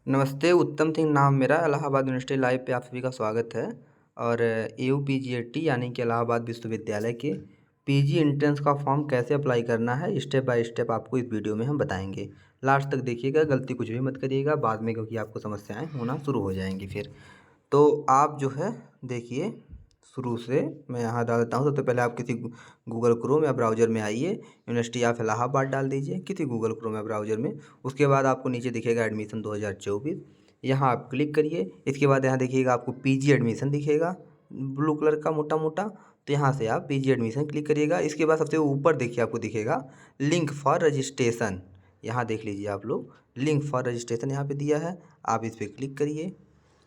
नमस्ते, उत्तम सिंह नाम मेरा, इलाहाबाद यूनिवर्सिटी लाइव पे आप सभी का स्वागत है। और AUPGAT यानी कि इलाहाबाद विश्वविद्यालय के पीजी एंट्रेंस का फॉर्म कैसे अप्लाई करना है स्टेप बाय स्टेप आपको इस वीडियो में हम बताएंगे। लास्ट तक देखिएगा, गलती कुछ भी मत करिएगा बाद में, क्योंकि आपको समस्याएं होना शुरू हो जाएंगी फिर। तो आप जो है देखिए, शुरू से मैं यहाँ डाल देता हूँ। सबसे पहले आप किसी गूगल क्रोम या ब्राउज़र में आइए, यूनिवर्सिटी ऑफ इलाहाबाद डाल दीजिए किसी गूगल क्रोम या ब्राउज़र में। उसके बाद आपको नीचे दिखेगा एडमिशन 2024, यहाँ आप क्लिक करिए। इसके बाद यहाँ देखिएगा आपको पीजी एडमिशन दिखेगा ब्लू कलर का मोटा मोटा, तो यहाँ से आप पीजी एडमिशन क्लिक करिएगा। इसके बाद सबसे ऊपर देखिए आपको दिखेगा लिंक फॉर रजिस्ट्रेशन, यहाँ देख लीजिए आप लोग, लिंक फॉर रजिस्ट्रेशन यहाँ पे दिया है, आप इस पर क्लिक करिए।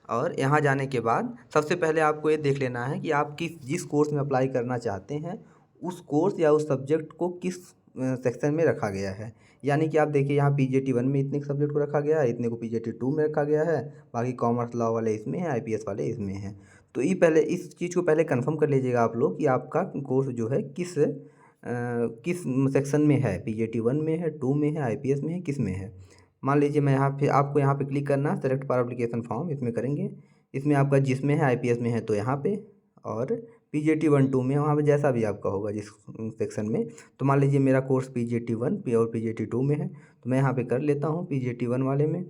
और यहाँ जाने के बाद सबसे पहले आपको ये देख लेना है कि आप जिस कोर्स में अप्लाई करना चाहते हैं उस कोर्स या उस सब्जेक्ट को किस सेक्शन में रखा गया है। यानी कि आप देखिए यहाँ PGT 1 में इतने सब्जेक्ट को रखा गया है, इतने को PGT 2 में रखा गया है, बाकी कॉमर्स लॉ वाले इसमें हैं, IPS वाले इसमें हैं। तो ये पहले इस चीज़ को पहले कंफर्म कर लीजिएगा आप लोग कि आपका कोर्स जो है किस सेक्शन में है, PGT 1 में है, 2 में है, IPS में है, किस में है। मान लीजिए मैं यहाँ पे आपको यहाँ पे क्लिक करना है, सेलेक्ट फॉर एप्लीकेशन फॉर्म इसमें करेंगे। इसमें आपका जिसमें है IPS में है तो यहाँ पे, और PGT 1 2 में वहाँ पे जैसा भी आपका होगा जिस सेक्शन में। तो मान लीजिए मेरा कोर्स PGT 1 और PGT 2 में है, तो मैं यहाँ पे कर लेता हूँ PGT 1 वाले में।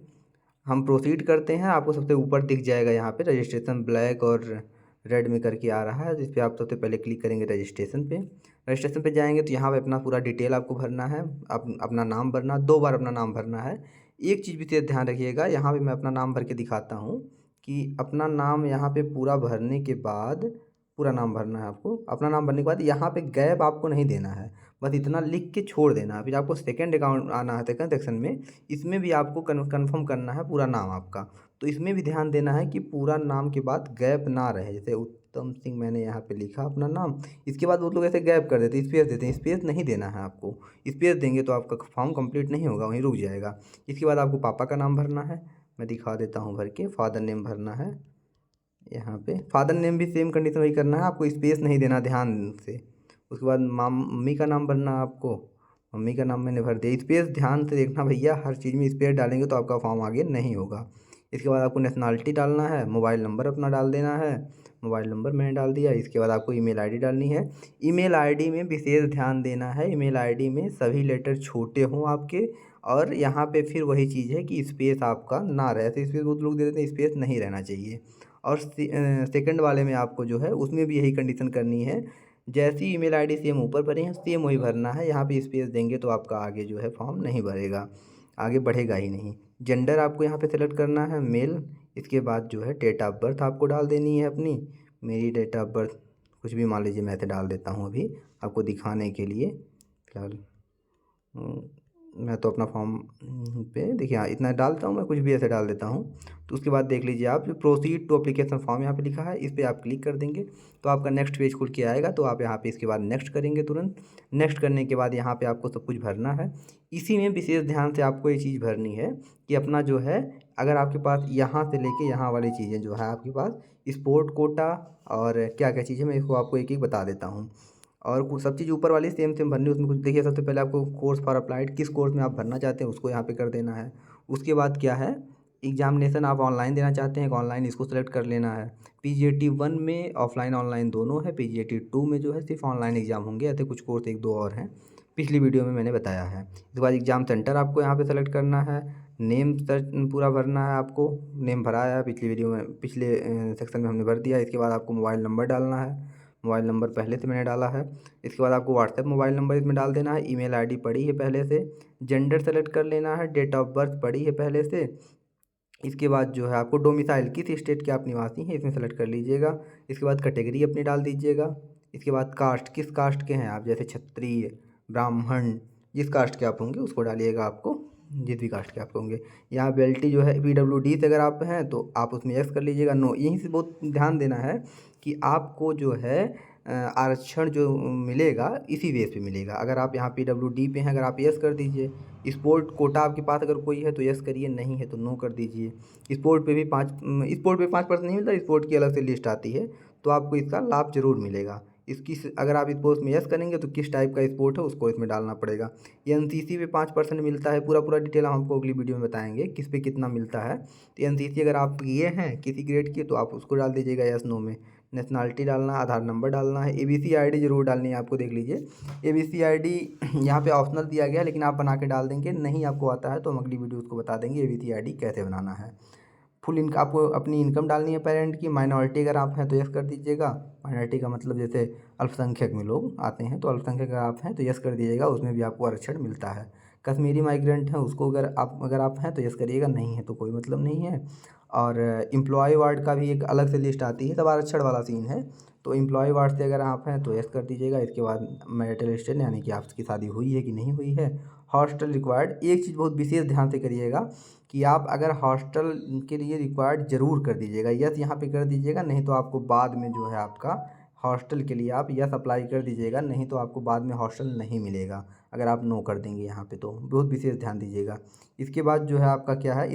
हम प्रोसीड करते हैं। आपको सबसे ऊपर दिख जाएगा यहाँ पे रजिस्ट्रेशन, ब्लैक और रेड में करके आ रहा है, जिस पे आप सबसे पहले क्लिक करेंगे रजिस्ट्रेशन पे। रजिस्ट्रेशन पे जाएंगे तो यहाँ पे अपना पूरा डिटेल आपको भरना है, अपना नाम भरना, 2 बार अपना नाम भरना है। एक चीज़ विशेष ध्यान रखिएगा, यहाँ पे मैं अपना नाम भर के दिखाता हूँ कि अपना नाम यहाँ पे पूरा भरने के बाद, पूरा नाम भरना है आपको। अपना नाम भरने के बाद यहाँ पे गैप आपको नहीं देना है, बस इतना लिख के छोड़ देना है। फिर आपको सेकंड अकाउंट आना है, सेकंड सेक्शन में, इसमें भी आपको कन्फर्म करना है पूरा नाम आपका। तो इसमें भी ध्यान देना है कि पूरा नाम के बाद गैप ना रहे। जैसे उत्तम सिंह मैंने यहाँ पे लिखा अपना नाम, इसके बाद वो लोग ऐसे गैप कर देते हैं, स्पेस देते हैं, स्पेस नहीं देना है आपको। स्पेस देंगे तो आपका फॉर्म कंप्लीट नहीं होगा, वहीं रुक जाएगा। इसके बाद आपको पापा का नाम भरना है, मैं दिखा देता हूँ भर के। फादर नेम भरना है यहाँ पे, फादर नेम भी सेम कंडीशन वही करना है, आपको स्पेस नहीं देना ध्यान से। उसके बाद मम्मी का नाम भरना है आपको, मम्मी का नाम मैंने भर दिया। स्पेस ध्यान से देखना भैया, हर चीज़ में स्पेस डालेंगे तो आपका फॉर्म आगे नहीं होगा। इसके बाद आपको नेशनलिटी डालना है, मोबाइल नंबर अपना डाल देना है, मोबाइल नंबर मैंने डाल दिया। इसके बाद आपको ईमेल आईडी डालनी है। ईमेल आईडी में विशेष ध्यान देना है, ईमेल आईडी में सभी लेटर छोटे हों आपके, और यहाँ पे फिर वही चीज़ है कि स्पेस आपका ना रहे। तो स्पेस बहुत लोग दे देते हैं, स्पेस नहीं रहना चाहिए। और सेकंड वाले में आपको जो है उसमें भी यही कंडीशन करनी है, जैसी ईमेल आईडी सेम ऊपर भरे हैं सेम वही भरना है। यहाँ पे स्पेस देंगे तो आपका आगे जो है फॉर्म नहीं भरेगा, आगे बढ़ेगा ही नहीं। जेंडर आपको यहाँ पे सेलेक्ट करना है मेल। इसके बाद जो है डेट ऑफ बर्थ आपको डाल देनी है अपनी। मेरी डेट ऑफ बर्थ कुछ भी मान लीजिए, मैं ऐसे डाल देता हूँ अभी आपको दिखाने के लिए। फिलहाल मैं तो अपना फॉर्म पे देखिए, हाँ इतना डालता हूँ, मैं कुछ भी ऐसे डाल देता हूँ। तो उसके बाद देख लीजिए आप, प्रोसीड टू एप्लीकेशन फॉर्म यहाँ पे लिखा है, इस पर आप क्लिक कर देंगे तो आपका नेक्स्ट पेज खुल के आएगा। तो आप यहाँ पे इसके बाद नेक्स्ट करेंगे तुरंत। नेक्स्ट करने के बाद यहाँ पे आपको सब कुछ भरना है। इसी में विशेष ध्यान से आपको ये चीज़ भरनी है कि अपना जो है, अगर आपके पास यहाँ से लेके यहाँ वाली चीज़ें जो है आपके पास, स्पोर्ट कोटा और क्या क्या चीज़ें, मैं इसको आपको एक एक बता देता हूँ। और कुछ सब चीज़ ऊपर वाली सेम सेम भरनी है। उसमें कुछ देखिए, सबसे पहले आपको कोर्स फॉर अप्लाइड, किस कोर्स में आप भरना चाहते हैं उसको यहाँ पे कर देना है। उसके बाद क्या है, एग्जामिनेशन आप ऑनलाइन देना चाहते हैं, ऑनलाइन इसको सेलेक्ट कर लेना है। PGT 1 में ऑफलाइन ऑनलाइन दोनों है, PGT 2 में जो है सिर्फ ऑनलाइन एग्जाम होंगे। ऐसे कुछ कोर्स एक दो और हैं, पिछली वीडियो में मैंने बताया है। इसके बाद एग्ज़ाम सेंटर आपको यहाँ पे सेलेक्ट करना है। नेम सर्च पूरा भरना है आपको, नेम भरा है पिछली वीडियो में, पिछले सेक्शन में हमने भर दिया। इसके बाद आपको मोबाइल नंबर डालना है, मोबाइल नंबर पहले से मैंने डाला है। इसके बाद आपको व्हाट्सएप मोबाइल नंबर इसमें डाल देना है। ईमेल आईडी पड़ी है पहले से। जेंडर सेलेक्ट कर लेना है, डेट ऑफ बर्थ पड़ी है पहले से। इसके बाद जो है आपको डोमिसाइल किस स्टेट के आप निवासी हैं इसमें सेलेक्ट कर लीजिएगा। इसके बाद कैटेगरी अपनी डाल दीजिएगा। इसके बाद कास्ट, किस कास्ट के हैं आप, जैसे क्षत्रिय, ब्राह्मण, जिस कास्ट के आप होंगे उसको डालिएगा आपको, जिस भी कास्ट के आप होंगे। यहाँ बेल्टी जो है PWD से अगर आप हैं तो आप उसमें यस कर लीजिएगा। नो, यहीं से बहुत ध्यान देना है कि आपको जो है आरक्षण जो मिलेगा इसी बेस पे मिलेगा। अगर आप यहाँ PWD पे हैं, अगर आप यस कर दीजिए। स्पोर्ट कोटा आपके पास अगर कोई है तो यस करिए, नहीं है तो नो कर दीजिए। स्पोर्ट पे भी 5% नहीं मिलता, स्पोर्ट की अलग से लिस्ट आती है, तो आपको इसका लाभ ज़रूर मिलेगा। इसकी अगर आप इस पोस्ट में यस करेंगे तो किस टाइप का स्पोर्ट है उसको इसमें डालना पड़ेगा। ये एनसीसी पे 5% मिलता है, पूरा डिटेल हम आपको अगली वीडियो में बताएंगे किस पे कितना मिलता है। तो एनसीसी अगर आप किए हैं किसी ग्रेड की तो आप उसको डाल दीजिएगा यस नो में। नेशनलिटी डालना है, आधार नंबर डालना है, एबीसी आईडी जरूर डालनी है आपको। देख लीजिए एबीसी आईडी यहाँ पे ऑप्शनल दिया गया है, लेकिन आप बना के डाल देंगे। नहीं आपको आता है तो हम अगली वीडियो उसको बता देंगे एबीसी आईडी कैसे बनाना है। फुल इनका आपको अपनी इनकम डालनी है पेरेंट की। माइनॉरिटी अगर आप हैं तो यस कर दीजिएगा। माइनॉरिटी का मतलब जैसे अल्पसंख्यक में लोग आते हैं, तो अल्पसंख्यक अगर आप हैं तो यस कर दीजिएगा, उसमें भी आपको आरक्षण मिलता है। कश्मीरी माइग्रेंट हैं उसको अगर आप हैं तो यस करिएगा, नहीं है तो कोई मतलब नहीं है। और एम्प्लॉय वार्ड का भी एक अलग से लिस्ट आती है, तब आरक्षण वाला सीन है। तो एम्प्लॉय वार्ड से अगर आप हैं तो यस कर दीजिएगा। इसके बाद मैरिटल स्टेटस यानी कि आपकी शादी हुई है कि नहीं हुई है। हॉस्टल रिक्वायर्ड, एक चीज़ बहुत विशेष ध्यान से करिएगा कि आप अगर हॉस्टल के लिए रिक्वायर्ड ज़रूर कर दीजिएगा, यस यहाँ पे कर दीजिएगा। नहीं तो आपको बाद में जो है आपका हॉस्टल के लिए आप यस अप्लाई कर दीजिएगा, नहीं तो आपको बाद में हॉस्टल नहीं मिलेगा अगर आप नो कर देंगे यहाँ पे। तो बहुत विशेष ध्यान दीजिएगा। इसके बाद जो है आपका क्या है,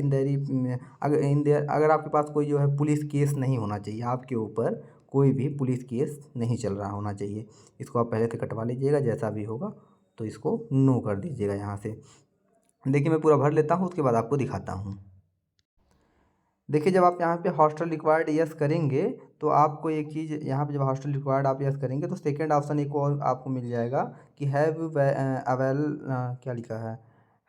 अगर आपके पास कोई जो है पुलिस केस नहीं होना चाहिए, आपके ऊपर कोई भी पुलिस केस नहीं चल रहा होना चाहिए। इसको आप पहले से कटवा लीजिएगा, जैसा भी होगा तो इसको नो कर दीजिएगा यहाँ से। देखिए मैं पूरा भर लेता हूँ, उसके बाद आपको दिखाता हूँ। देखिए जब आप यहाँ पे हॉस्टल रिक्वायर्ड यस करेंगे तो आपको एक चीज़ यहाँ पे, जब हॉस्टल रिक्वायर्ड आप यस करेंगे तो सेकंड ऑप्शन एक और आपको मिल जाएगा कि हैव अवेल, क्या लिखा है,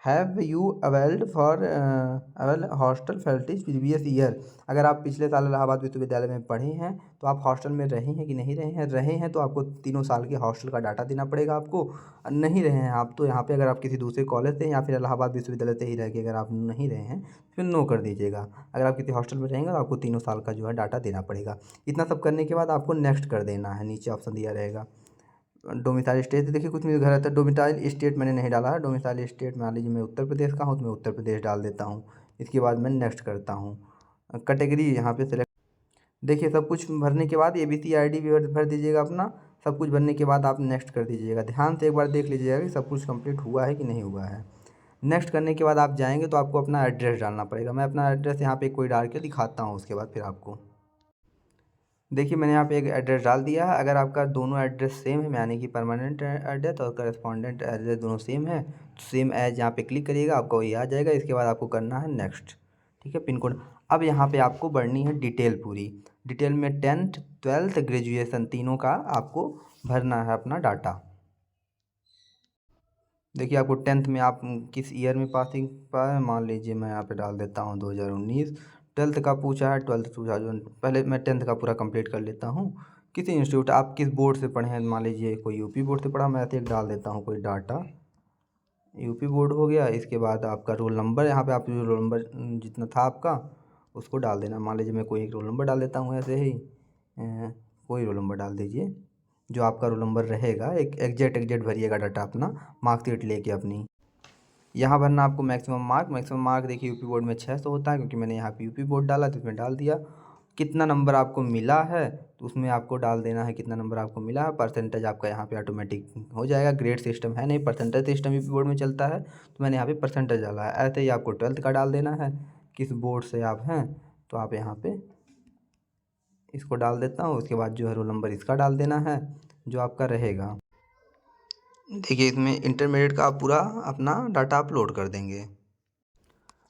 have you availed for avail hostel facilities previous year. अगर आप पिछले साल इलाहाबाद विश्वविद्यालय में पढ़े हैं तो आप हॉस्टल में रहे हैं कि नहीं रहे हैं तो आपको 3 साल के हॉस्टल का डाटा देना पड़ेगा आपको। नहीं रहे हैं आप तो यहाँ पे अगर आप किसी दूसरे कॉलेज से या फिर इलाहाबाद विश्वविद्यालय से ही रह के अगर आप नहीं रहे हैं फिर नो कर दीजिएगा। अगर आप किसी हॉस्टल में रहेंगे तो आपको 3 साल का जो है डाटा देना पड़ेगा। इतना सब करने के बाद आपको नेक्स्ट कर देना है, नीचे ऑप्शन दिया रहेगा डोमिसाइल स्टेट। देखिए कुछ मेरे घर आता है, डोमिसाइल स्टेट मैंने नहीं डाला है। डोमिसाइल स्टेट मान लीजिए मैं उत्तर प्रदेश का हूँ तो मैं उत्तर प्रदेश डाल देता हूँ। इसके बाद मैं नेक्स्ट करता हूँ। कैटेगरी यहाँ पे सेलेक्ट, देखिए सब कुछ भरने के बाद एबीसी आईडी भी भर दीजिएगा अपना। सब कुछ भरने के बाद आप नेक्स्ट कर दीजिएगा। ध्यान से एक बार देख लीजिएगा कि सब कुछ कंप्लीट हुआ है कि नहीं हुआ है। नेक्स्ट करने के बाद आप जाएंगे तो आपको अपना एड्रेस डालना पड़ेगा। मैं अपना एड्रेस यहाँ पे कोई डाल के दिखाता हूँ, उसके बाद फिर आपको देखिए मैंने यहाँ पे एक एड्रेस डाल दिया है। अगर आपका दोनों एड्रेस सेम है यानी कि परमानेंट एड्रेस और करस्पॉन्डेंट एड्रेस दोनों सेम है तो सेम एज यहाँ पे क्लिक करिएगा, आपको वही आ जाएगा। इसके बाद आपको करना है नेक्स्ट, ठीक है। पिन कोड अब यहाँ पे आपको भरनी है डिटेल पूरी। डिटेल में 10th 12th ग्रेजुएशन तीनों का आपको भरना है अपना डाटा। देखिए आपको 10th में आप किस ईयर में पासिंग पाए, मान लीजिए मैं यहाँ पे डाल देता हूँ 2019। 12th का पूछा है, 12th 2000, पहले मैं 10th का पूरा कंप्लीट कर लेता हूँ। किसी इंस्टीट्यूट आप किस बोर्ड से पढ़े हैं, मान लीजिए कोई यूपी बोर्ड से पढ़ा, मैं ऐसे एक डाल देता हूँ कोई डाटा, यूपी बोर्ड हो गया। इसके बाद आपका रोल नंबर, यहाँ पे आप जो रोल नंबर जितना था आपका उसको डाल देना। मान लीजिए मैं कोई एक रोल नंबर डाल देता हूँ ऐसे ही, कोई रोल नंबर डाल दीजिए जो आपका रोल नंबर रहेगा। एक एग्जैक्ट भरिएगा डाटा अपना, मार्कशीट लेके अपनी। यहाँ भरना आपको मैक्सिमम मार्क देखिए यूपी बोर्ड में 600 होता है, क्योंकि मैंने यहाँ पे यूपी बोर्ड डाला तो इसमें डाल दिया। कितना नंबर आपको मिला है तो उसमें आपको डाल देना है कितना नंबर आपको मिला है। परसेंटेज आपका यहाँ पे ऑटोमेटिक हो जाएगा, ग्रेड सिस्टम है नहीं, परसेंटेज सिस्टम यूपी बोर्ड में चलता है तो मैंने यहाँ पे परसेंटेज डाला है। ऐसे ही आपको 12th का डाल देना है, किस बोर्ड से आप हैं तो आप यहाँ पे इसको डाल देता हूँ। उसके बाद जो है रोल नंबर इसका डाल देना है जो आपका रहेगा। देखिए इसमें इंटरमीडिएट का आप पूरा अपना डाटा अपलोड कर देंगे।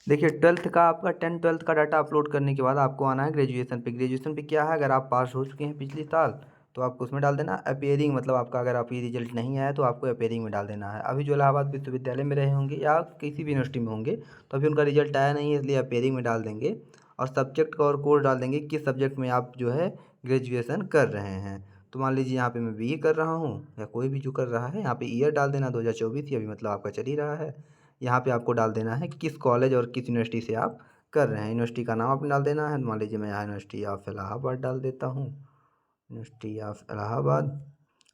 देखिए 12th का आपका 12th का डाटा अपलोड करने के बाद आपको आना है ग्रेजुएशन पे। ग्रेजुएशन पे क्या है, अगर आप पास हो चुके हैं पिछले साल तो आपको उसमें डाल देना अपीयरिंग, मतलब आपका अगर अभी रिजल्ट नहीं आया तो आपको अपीयरिंग में डाल देना है। अभी जो इलाहाबाद विश्वविद्यालय में रहे होंगे या किसी भी यूनिवर्सिटी में होंगे तो अभी उनका रिजल्ट आया नहीं है, इसलिए अपीयरिंग में डाल देंगे। और सब्जेक्ट का और कोर्स डाल देंगे किस सब्जेक्ट में आप जो है ग्रेजुएशन कर रहे हैं। तो मान लीजिए यहाँ पे मैं बीए कर रहा हूँ या कोई भी जो कर रहा है, यहाँ पे ईयर डाल देना 2024 ही अभी मतलब आपका चल ही रहा है। यहाँ पे आपको डाल देना है कि किस कॉलेज और किस यूनिवर्सिटी से आप कर रहे हैं। यूनिवर्सिटी का नाम आपने डाल देना है, मान लीजिए मैं यहाँ यूनिवर्सिटी ऑफ इलाहाबाद डाल देता हूँ, यूनिवर्सिटी ऑफ इलाहाबाद।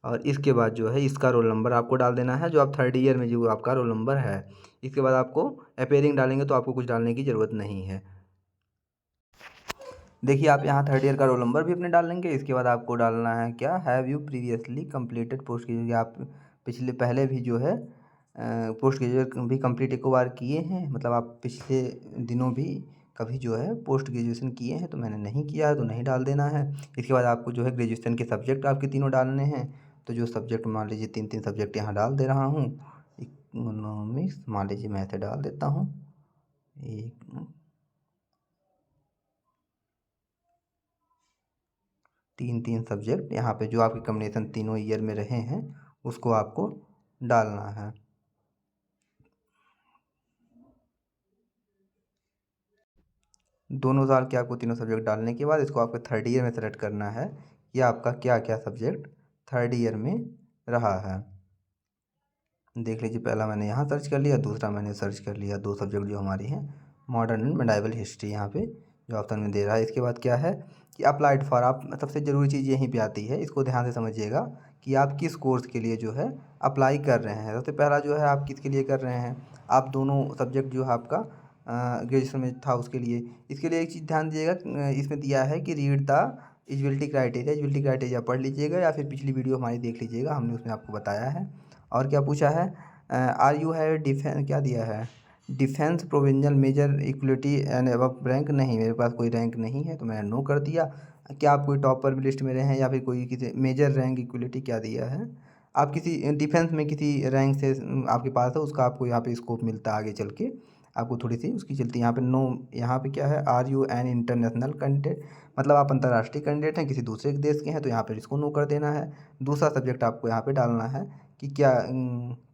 और इसके बाद जो है इसका रोल नंबर आपको डाल देना है जो आप 3rd ईयर में जो आपका रोल नंबर है। इसके बाद आपको अपीयरिंग डालेंगे तो आपको कुछ डालने की ज़रूरत नहीं है। देखिए आप यहाँ 3rd ईयर का रोल नंबर भी अपने डाल लेंगे। इसके बाद आपको डालना है क्या, have you previously completed post graduate, आप पहले भी जो है पोस्ट ग्रेजुएट भी कंप्लीट एक बार किए हैं, मतलब आप पिछले दिनों भी कभी जो है पोस्ट ग्रेजुएशन किए हैं, तो मैंने नहीं किया है तो नहीं डाल देना है। इसके बाद आपको जो है ग्रेजुएशन के सब्जेक्ट आपके तीनों डालने हैं। तो जो सब्जेक्ट मान लीजिए 3 सब्जेक्ट यहाँ डाल दे रहा हूँ। इकोनॉमिक्स मान लीजिए मैं ऐसे डाल देता हूँ। एक 3 सब्जेक्ट यहाँ पे जो आपके कॉम्बिनेशन तीनों ईयर में रहे हैं उसको आपको डालना है। दोनों साल के आपको तीनों सब्जेक्ट डालने के बाद इसको आपको थर्ड ईयर में सेलेक्ट करना है कि आपका क्या क्या सब्जेक्ट थर्ड ईयर में रहा है। देख लीजिए, पहला मैंने यहाँ सर्च कर लिया, दूसरा मैंने सर्च कर लिया। 2 सब्जेक्ट जो हमारी हैं, मॉडर्न एंड मेडाइवल हिस्ट्री यहाँ पे जो ऑप्शन में दे रहा है। इसके बाद क्या है कि अप्लाइड फॉर, आप सबसे ज़रूरी चीज़ यहीं पे आती है, इसको ध्यान से समझिएगा कि आप किस कोर्स के लिए जो है अप्लाई कर रहे हैं। सबसे पहला जो है आप किसके लिए कर रहे हैं, आप दोनों सब्जेक्ट जो है आपका ग्रेजुएशन में था उसके लिए। इसके लिए एक चीज़ ध्यान दीजिएगा, इसमें दिया है कि read the eligibility criteria. Eligibility criteria पढ़ लीजिएगा या फिर पिछली वीडियो हमारी देख लीजिएगा, हमने उसमें आपको बताया है। और क्या पूछा है, आर यू हैव डिफेंस, क्या दिया है, defence provisional major equality and above rank. नहीं, मेरे पास कोई रैंक नहीं है तो मैंने नो कर दिया। क्या आप कोई टॉपर लिस्ट में रहे हैं या फिर कोई किसी मेजर रैंक इक्वलिटी क्या दिया है, आप किसी डिफेंस में किसी रैंक से आपके पास है, उसका आपको यहाँ पे स्कोप मिलता है आगे चल के, आपको थोड़ी सी उसकी चलती है। यहाँ पे नो, यहाँ पे क्या है, are you an international candidate, मतलब आप अंतर्राष्ट्रीय कैंडिडेट हैं, किसी दूसरे देश के हैं, तो यहाँ पर इसको नो कर देना है। दूसरा सब्जेक्ट आपको यहाँ पे डालना है कि क्या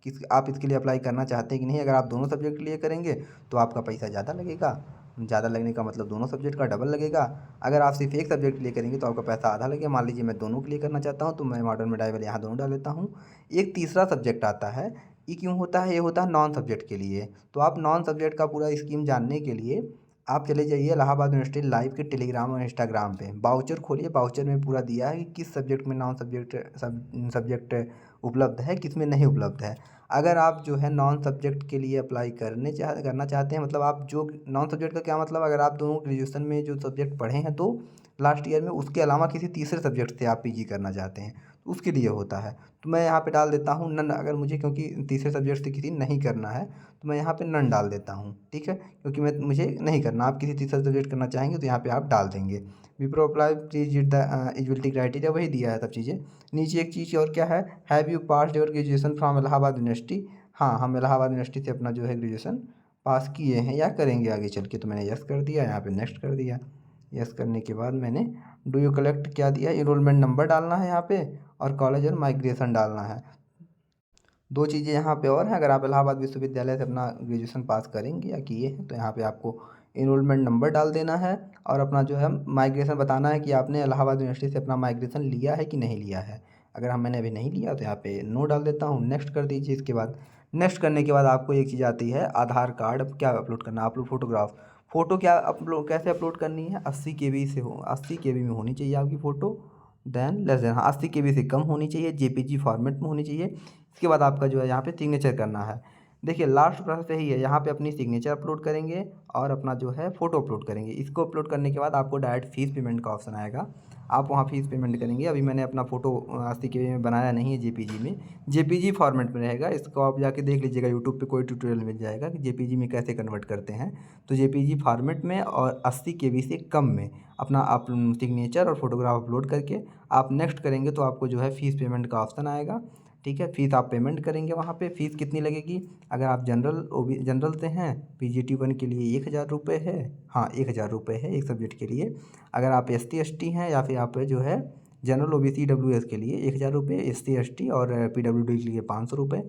किस आप इसके लिए अप्लाई करना चाहते हैं कि नहीं। अगर आप दोनों सब्जेक्ट के लिए करेंगे तो आपका पैसा ज़्यादा लगेगा, ज़्यादा लगने का मतलब दोनों सब्जेक्ट का डबल लगेगा। अगर आप सिर्फ एक सब्जेक्ट के लिए करेंगे तो आपका पैसा आधा लगेगा। मान लीजिए मैं दोनों के लिए करना चाहता हूँ तो मैं मॉडर्न मेडाइवल यहाँ दोनों डाल देता हूँ। एक तीसरा सब्जेक्ट आता है, ये क्यों होता है, ये होता है नॉन सब्जेक्ट के लिए। तो आप नॉन सब्जेक्ट का पूरा स्कीम जानने के लिए आप चले जाइए इलाहाबाद यूनिवर्सिटी लाइव के टेलीग्राम और इंस्टाग्राम पे, बाउचर खोलिए। बाउचर में पूरा दिया है कि किस सब्जेक्ट में नॉन सब्जेक्ट उपलब्ध है, किस में नहीं उपलब्ध है। अगर आप जो है नॉन सब्जेक्ट के लिए अप्लाई करना चाहते हैं, मतलब आप जो नॉन सब्जेक्ट का क्या मतलब, अगर आप दोनों ग्रेजुएशन में जो सब्जेक्ट पढ़े हैं तो लास्ट ईयर में, उसके अलावा किसी तीसरे सब्जेक्ट से आप पीजी करना चाहते हैं तो उसके लिए होता है। तो मैं यहाँ पे डाल देता हूँ नन, अगर मुझे क्योंकि तीसरे सब्जेक्ट से किसी नहीं करना है तो मैं यहाँ पे नन डाल देता हूँ, ठीक है, क्योंकि मुझे नहीं करना। आप किसी तीसरा सब्जेक्ट करना चाहेंगे तो यहाँ पे आप डाल देंगे। Wipro apply please the eligibility criteria, वही दिया है सब चीज़ें। नीचे एक चीज़ और क्या है, have you pass your graduation from Allahabad university. हाँ, हम इलाहाबाद यूनिवर्सिटी से अपना जो है ग्रेजुएशन पास किए हैं या करेंगे आगे चल के। तो मैंने यस कर दिया, यहाँ पे नेक्स्ट कर दिया। यस करने के बाद मैंने डू यू कलेक्ट क्या दिया, इनरोलमेंट नंबर डालना है यहाँ पे और कॉलेज और माइग्रेशन डालना है। 2 चीज़ें यहाँ पे और हैं, अगर आप इलाहाबाद विश्वविद्यालय से अपना ग्रेजुएशन पास करेंगे या किए हैं तो यहाँ पे आपको इनरोलमेंट नंबर डाल देना है और अपना जो है माइग्रेशन बताना है कि आपने इलाहाबाद यूनिवर्सिटी से अपना माइग्रेशन लिया है कि नहीं लिया है। अगर मैंने अभी नहीं लिया तो यहाँ पे नो डाल देता हूँ, नेक्स्ट कर दीजिए। इसके बाद नेक्स्ट करने के बाद आपको एक चीज़ आती है, आधार कार्ड। अब क्या अपलोड करना है, अपलोड फोटोग्राफ। फ़ोटो क्या अपलोड, कैसे अपलोड करनी है, 80 केबी से हो, 80 केबी में होनी चाहिए आपकी फ़ोटो। देन लेस देन, हाँ 80 केबी से कम होनी चाहिए, जेपीजी फॉर्मेट में होनी चाहिए। इसके बाद आपका जो है यहाँ पे सिग्नेचर करना है। देखिए लास्ट प्रोसेस यही है, यहाँ पे अपनी सिग्नेचर अपलोड करेंगे और अपना जो है फ़ोटो अपलोड करेंगे। इसको अपलोड करने के बाद आपको डायरेक्ट फ़ीस पेमेंट का ऑप्शन आएगा, आप वहाँ फ़ीस पेमेंट करेंगे। अभी मैंने अपना फ़ोटो 80 केबी में बनाया नहीं है, जेपीजी में, जेपीजी फॉर्मेट में रहेगा। इसको आप जाके देख लीजिएगा, यूट्यूब पे कोई ट्यूटोरियल मिल जाएगा कि जेपीजी में कैसे कन्वर्ट करते हैं। तो जेपीजी फॉर्मेट में और 80 केबी से कम में अपना आप सिग्नेचर और फोटोग्राफ अपलोड करके आप नेक्स्ट करेंगे तो आपको जो है फ़ीस पेमेंट का ऑप्शन आएगा, ठीक है। फ़ीस आप पेमेंट करेंगे वहाँ पे। फ़ीस कितनी लगेगी, अगर आप जनरल से हैं, PGT1 के लिए 1000 रुपये है, हाँ 1000 रुपये है एक सब्जेक्ट के लिए। अगर आप ST ST हैं या फिर आप जो है जनरल OBC WS के लिए 1000 रुपये, SC ST और PWD के लिए 500 रुपये।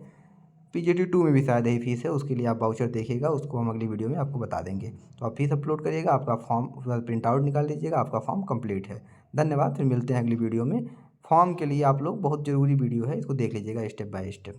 PGT2 में भी शायद यही फ़ीस है, उसके लिए आप वाउचर देखिएगा, उसको हम अगली वीडियो में आपको बता देंगे। तो आप फ़ीस अपलोड करिएगा, आपका फॉर्म उसके बाद प्रिंट आउट निकाल लीजिएगा, आपका फॉर्म कंप्लीट है। धन्यवाद, फिर मिलते हैं अगली वीडियो में। फॉर्म के लिए आप लोग बहुत ज़रूरी वीडियो है, इसको देख लीजिएगा स्टेप बाय स्टेप।